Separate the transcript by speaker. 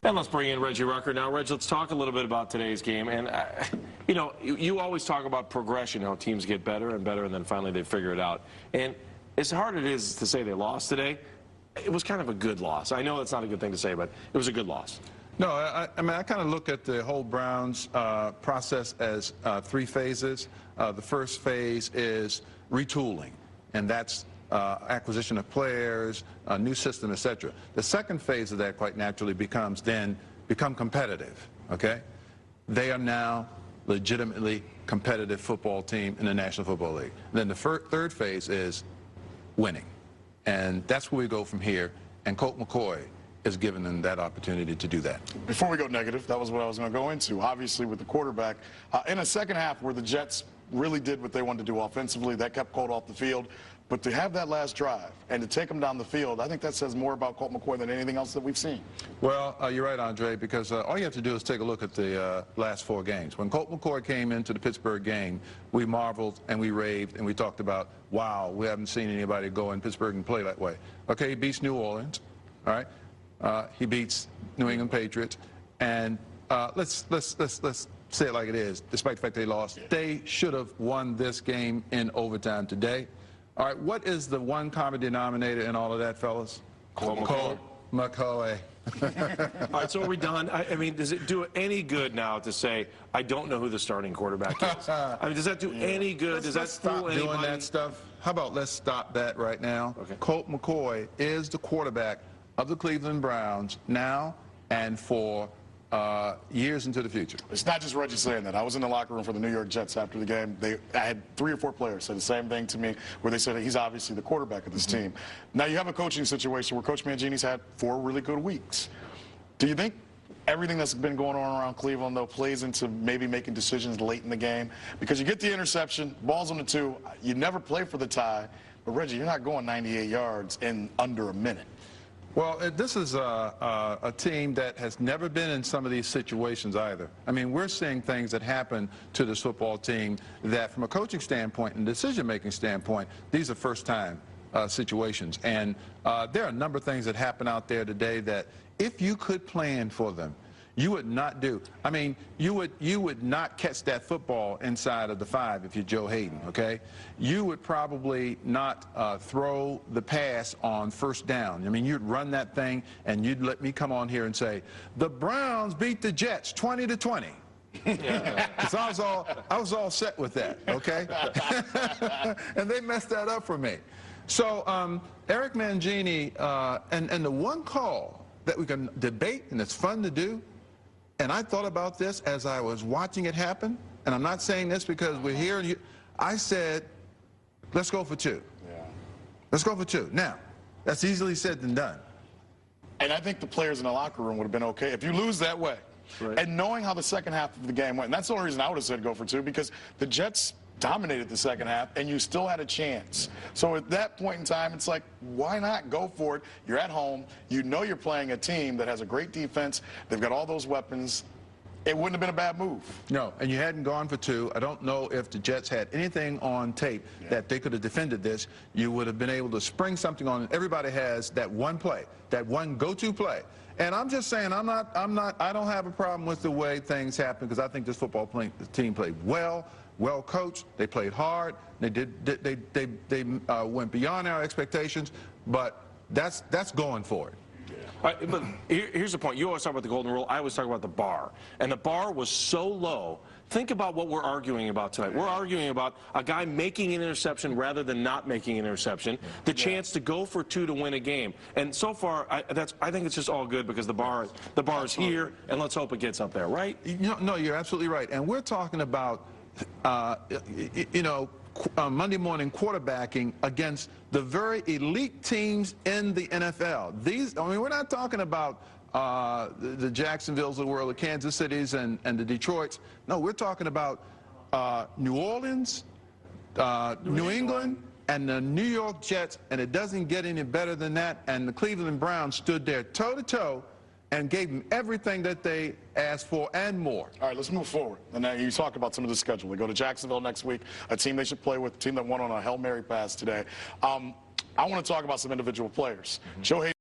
Speaker 1: And let's bring in Reggie Rucker now. Reg, let's talk a little bit about today's game. And, you know, you always talk about progression, how teams get better and better, and then finally they figure it out. And as hard as it is to say they lost today, it was kind of a good loss. I know that's not a good thing to say, but it was a good loss.
Speaker 2: No, I mean, I kind of look at the whole Browns process as 3 phases. The first phase is retooling, and that's acquisition of players, a new system, etc. The second phase of that quite naturally become competitive, okay? They are now legitimately competitive football team in the National Football League. Then the third phase is winning, and that's where we go from here, and Colt McCoy has given them that opportunity to do that.
Speaker 3: Before we go negative, that was what I was going to go into. Obviously, with the quarterback, in a second half where the Jets really did what they wanted to do offensively, that kept Colt off the field. But to have that last drive and to take him down the field, I think that says more about Colt McCoy than anything else that we've seen. Well,
Speaker 2: you're right, Andre, because all you have to do is take a look at the last 4 games. When Colt McCoy came into the Pittsburgh game, we marveled and we raved and we talked about, wow, we haven't seen anybody go in Pittsburgh and play that way. Okay, he beats New Orleans, all right? He beats New England Patriots, and let's say it like it is. Despite the fact they lost, they should have won this game in overtime today. All right, what is the one common denominator in all of that, fellas?
Speaker 1: Colt
Speaker 2: McCoy.
Speaker 1: All right, so are we done? I mean, does it do any good now to say, I don't know who the starting quarterback is? I mean, does that do any good? Does that
Speaker 2: stop doing that stuff? How about let's stop that right now?
Speaker 1: Okay.
Speaker 2: Colt McCoy is the quarterback of the Cleveland Browns now and for years into the future.
Speaker 3: It's not just Reggie saying that. I was in the locker room for the New York Jets after the game. I had 3 or 4 players say the same thing to me, where they said that he's obviously the quarterback of this team. Now you have a coaching situation where Coach Mangini's had 4 really good weeks. Do you think everything that's been going on around Cleveland, though, plays into maybe making decisions late in the game? Because you get the interception, ball's on the 2, you never play for the tie, but Reggie, you're not going 98 yards in under a minute.
Speaker 2: Well, this is a team that has never been in some of these situations either. I mean, we're seeing things that happen to this football team that, from a coaching standpoint and decision-making standpoint, these are first-time situations. And there are a number of things that happen out there today that, if you could plan for them, you would not do. I mean, you would not catch that football inside of the 5 if you're Joe Hayden, okay? You would probably not throw the pass on first down. I mean, you'd run that thing, and you'd let me come on here and say, the Browns beat the Jets 20-20. Because I was all set with that, okay? And they messed that up for me. So Eric Mangini, and the one call that we can debate, and it's fun to do, and I thought about this as I was watching it happen, and I'm not saying this because we're here. I said, let's go for 2. Yeah. Let's go for 2. Now, that's easily said than done.
Speaker 3: And I think the players in the locker room would have been okay if you lose that way. Right. And knowing how the second half of the game went, and that's the only reason I would have said go for 2, because the Jets dominated the second half, and you still had a chance. So at that point in time, it's like, why not go for it? You're at home. You know you're playing a team that has a great defense. They've got all those weapons. It wouldn't have been a bad move.
Speaker 2: No, and you hadn't gone for 2. I don't know if the Jets had anything on tape that they could have defended this. You would have been able to spring something on. Everybody has that one play, that one go-to play. And I'm just saying, I don't have a problem with the way things happen, because I think this football team played well coached. They played hard. They went beyond our expectations, but that's going for it.
Speaker 1: All right, but here's the point. You always talk about the golden rule. I always talk about the bar. And the bar was so low. Think about what we're arguing about tonight. We're arguing about a guy making an interception rather than not making an interception, the chance to go for 2 to win a game. And so far, I think it's just all good, because the bar is here, and let's hope it gets up there, right?
Speaker 2: No, you're absolutely right. And we're talking about Monday morning quarterbacking against the very elite teams in the NFL. We're not talking about the Jacksonvilles of the world, the Kansas Cities and the Detroits. No, we're talking about New Orleans, New England, and the New York Jets, and it doesn't get any better than that. And the Cleveland Browns stood there toe-to-toe and gave them everything that they asked for and more.
Speaker 3: All right, let's move forward. And now you talk about some of the schedule. They go to Jacksonville next week, a team they should play with, a team that won on a Hail Mary pass today. I want to talk about some individual players. Joe Hayden